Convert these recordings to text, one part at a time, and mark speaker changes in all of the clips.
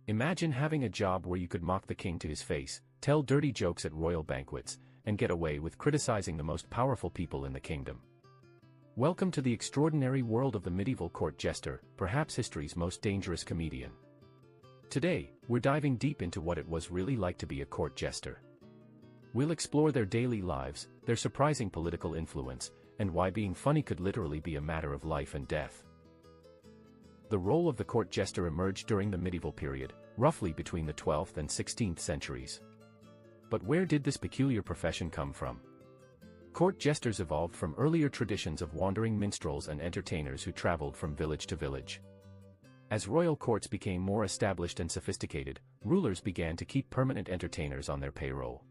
Speaker 1: Imagine having a job where you could mock the king to his face, tell dirty jokes at royal banquets, and get away with criticizing the most powerful people in the kingdom. Welcome to the extraordinary world of the medieval court jester, perhaps history's most dangerous comedian. Today, we're diving deep into what it was really like to be a court jester. We'll explore their daily lives, their surprising political influence, and why being funny could literally be a matter of life and death. The role of the court jester emerged during the medieval period, roughly between the 12th and 16th centuries. But where did this peculiar profession come from? Court jesters evolved from earlier traditions of wandering minstrels and entertainers who traveled from village to village. As royal courts became more established and sophisticated, rulers began to keep permanent entertainers on their payroll.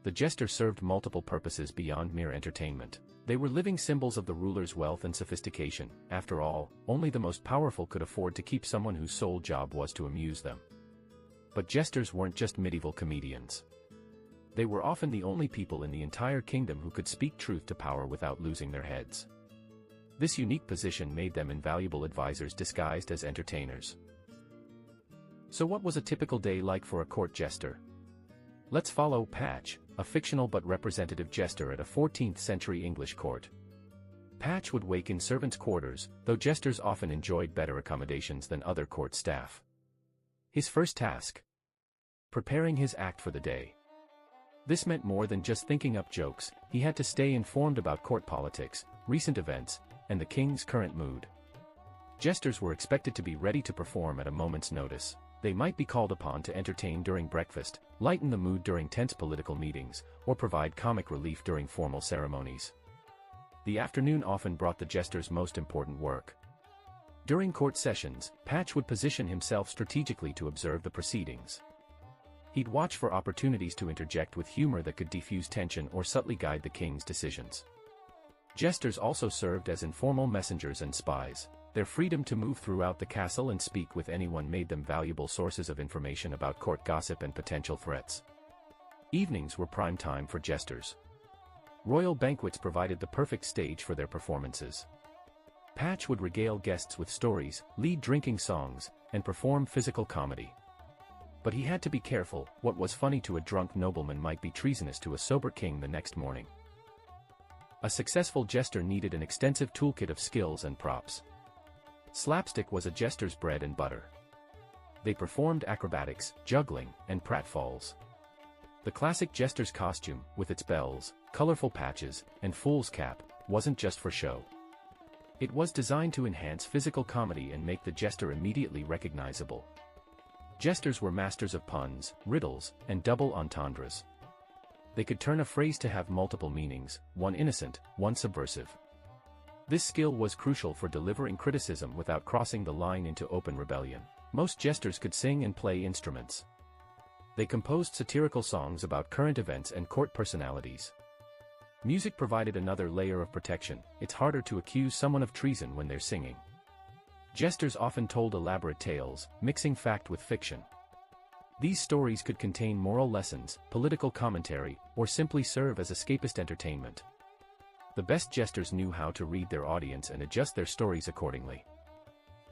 Speaker 1: The jester served multiple purposes beyond mere entertainment. They were living symbols of the ruler's wealth and sophistication. After all, only the most powerful could afford to keep someone whose sole job was to amuse them. But jesters weren't just medieval comedians. They were often the only people in the entire kingdom who could speak truth to power without losing their heads. This unique position made them invaluable advisors disguised as entertainers. So what was a typical day like for a court jester? Let's follow Patch, a fictional but representative jester at a 14th-century English court. Patch would wake in servants' quarters, though jesters often enjoyed better accommodations than other court staff. His first task: preparing his act for the day. This meant more than just thinking up jokes. He had to stay informed about court politics, recent events, and the king's current mood. Jesters were expected to be ready to perform at a moment's notice. They might be called upon to entertain during breakfast, lighten the mood during tense political meetings, or provide comic relief during formal ceremonies. The afternoon often brought the jester's most important work. During court sessions, Patch would position himself strategically to observe the proceedings. He'd watch for opportunities to interject with humor that could defuse tension or subtly guide the king's decisions. Jesters also served as informal messengers and spies. Their freedom to move throughout the castle and speak with anyone made them valuable sources of information about court gossip and potential threats. Evenings were prime time for jesters. Royal banquets provided the perfect stage for their performances. Patch would regale guests with stories, lead drinking songs, and perform physical comedy. But he had to be careful. What was funny to a drunk nobleman might be treasonous to a sober king the next morning. A successful jester needed an extensive toolkit of skills and props. Slapstick was a jester's bread and butter. They performed acrobatics, juggling, and pratfalls. The classic jester's costume, with its bells, colorful patches, and fool's cap, wasn't just for show. It was designed to enhance physical comedy and make the jester immediately recognizable. Jesters were masters of puns, riddles, and double entendres. They could turn a phrase to have multiple meanings, one innocent, one subversive. This skill was crucial for delivering criticism without crossing the line into open rebellion. Most jesters could sing and play instruments. They composed satirical songs about current events and court personalities. Music provided another layer of protection. It's harder to accuse someone of treason when they're singing. Jesters often told elaborate tales, mixing fact with fiction. These stories could contain moral lessons, political commentary, or simply serve as escapist entertainment. The best jesters knew how to read their audience and adjust their stories accordingly.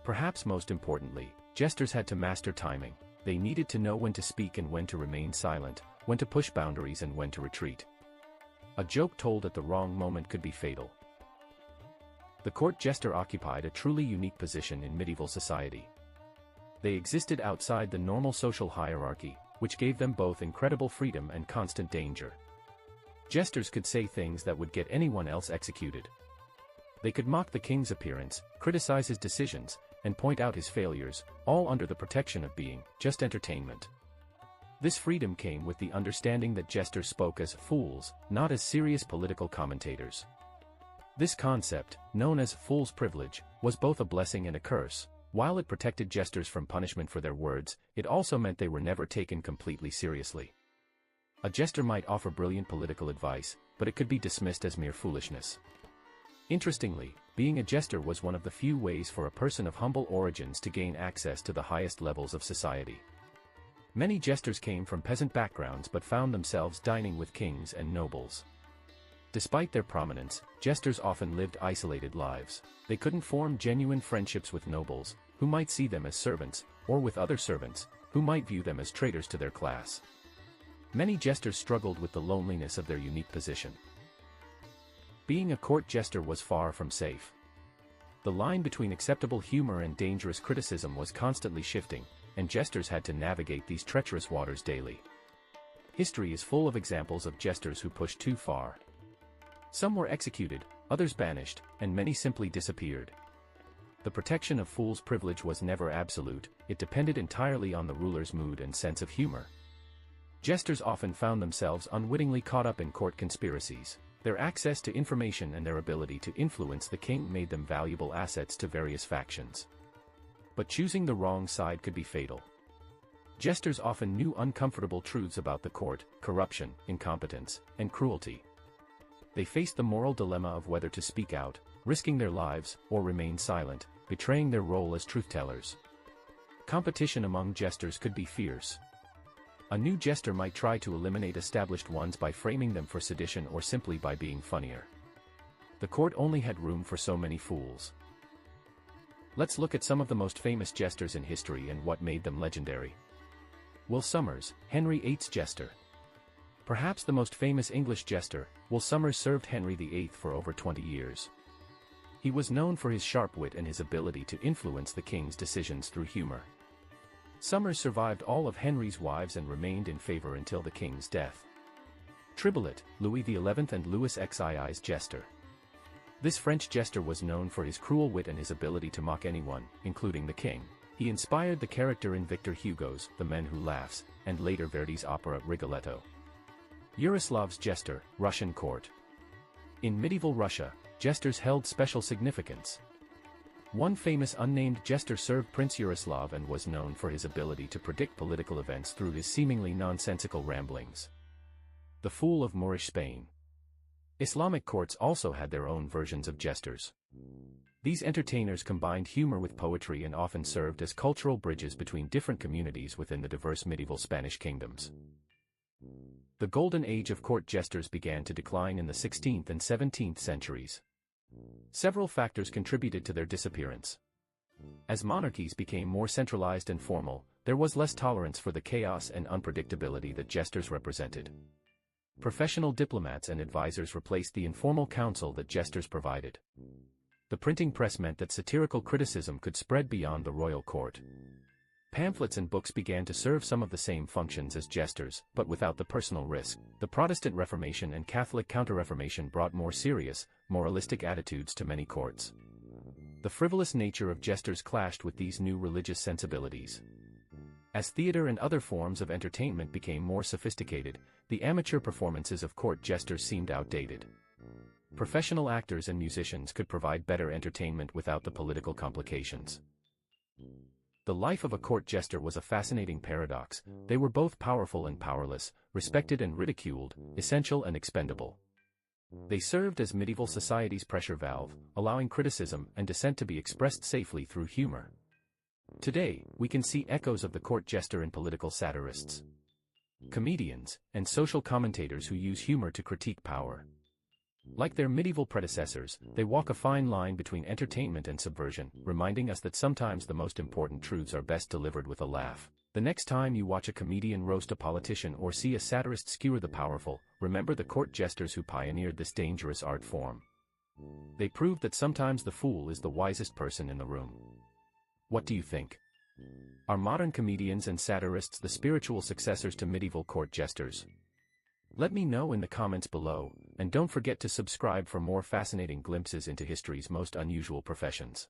Speaker 1: Perhaps most importantly, jesters had to master timing. They needed to know when to speak and when to remain silent, when to push boundaries and when to retreat. A joke told at the wrong moment could be fatal. The court jester occupied a truly unique position in medieval society. They existed outside the normal social hierarchy, which gave them both incredible freedom and constant danger. Jesters could say things that would get anyone else executed. They could mock the king's appearance, criticize his decisions, and point out his failures, all under the protection of being just entertainment. This freedom came with the understanding that jesters spoke as fools, not as serious political commentators. This concept, known as fool's privilege, was both a blessing and a curse. While it protected jesters from punishment for their words, it also meant they were never taken completely seriously. A jester might offer brilliant political advice, but it could be dismissed as mere foolishness. Interestingly, being a jester was one of the few ways for a person of humble origins to gain access to the highest levels of society. Many jesters came from peasant backgrounds but found themselves dining with kings and nobles. Despite their prominence, jesters often lived isolated lives. They couldn't form genuine friendships with nobles, who might see them as servants, or with other servants, who might view them as traitors to their class. Many jesters struggled with the loneliness of their unique position. Being a court jester was far from safe. The line between acceptable humor and dangerous criticism was constantly shifting, and jesters had to navigate these treacherous waters daily. History is full of examples of jesters who pushed too far. Some were executed, others banished, and many simply disappeared. The protection of fools' privilege was never absolute, it depended entirely on the ruler's mood and sense of humor. Jesters often found themselves unwittingly caught up in court conspiracies. Their access to information and their ability to influence the king made them valuable assets to various factions. But choosing the wrong side could be fatal. Jesters often knew uncomfortable truths about the court: corruption, incompetence, and cruelty. They faced the moral dilemma of whether to speak out, risking their lives, or remain silent, betraying their role as truth-tellers. Competition among jesters could be fierce. A new jester might try to eliminate established ones by framing them for sedition or simply by being funnier. The court only had room for so many fools. Let's look at some of the most famous jesters in history and what made them legendary. Will Sommers, Henry VIII's jester. Perhaps the most famous English jester, Will Sommers served Henry VIII for over 20 years. He was known for his sharp wit and his ability to influence the king's decisions through humor. Sommers survived all of Henry's wives and remained in favor until the king's death. Tribolet, Louis XI and Louis XII's jester. This French jester was known for his cruel wit and his ability to mock anyone, including the king. He inspired the character in Victor Hugo's The Man Who Laughs, and later Verdi's opera Rigoletto. Yaroslav's jester, Russian court. In medieval Russia, jesters held special significance. One famous unnamed jester served Prince Yaroslav and was known for his ability to predict political events through his seemingly nonsensical ramblings. The Fool of Moorish Spain. Islamic courts also had their own versions of jesters. These entertainers combined humor with poetry and often served as cultural bridges between different communities within the diverse medieval Spanish kingdoms. The golden age of court jesters began to decline in the 16th and 17th centuries. Several factors contributed to their disappearance. As monarchies became more centralized and formal, there was less tolerance for the chaos and unpredictability that jesters represented. Professional diplomats and advisors replaced the informal counsel that jesters provided. The printing press meant that satirical criticism could spread beyond the royal court. Pamphlets and books began to serve some of the same functions as jesters, but without the personal risk. The Protestant Reformation and Catholic Counter-Reformation brought more serious, moralistic attitudes to many courts. The frivolous nature of jesters clashed with these new religious sensibilities. As theater and other forms of entertainment became more sophisticated, the amateur performances of court jesters seemed outdated. Professional actors and musicians could provide better entertainment without the political complications. The life of a court jester was a fascinating paradox. They were both powerful and powerless, respected and ridiculed, essential and expendable. They served as medieval society's pressure valve, allowing criticism and dissent to be expressed safely through humor. Today, we can see echoes of the court jester in political satirists, comedians, and social commentators who use humor to critique power. Like their medieval predecessors, they walk a fine line between entertainment and subversion, reminding us that sometimes the most important truths are best delivered with a laugh. The next time you watch a comedian roast a politician or see a satirist skewer the powerful, remember the court jesters who pioneered this dangerous art form. They proved that sometimes the fool is the wisest person in the room. What do you think? Are modern comedians and satirists the spiritual successors to medieval court jesters? Let me know in the comments below, and don't forget to subscribe for more fascinating glimpses into history's most unusual professions.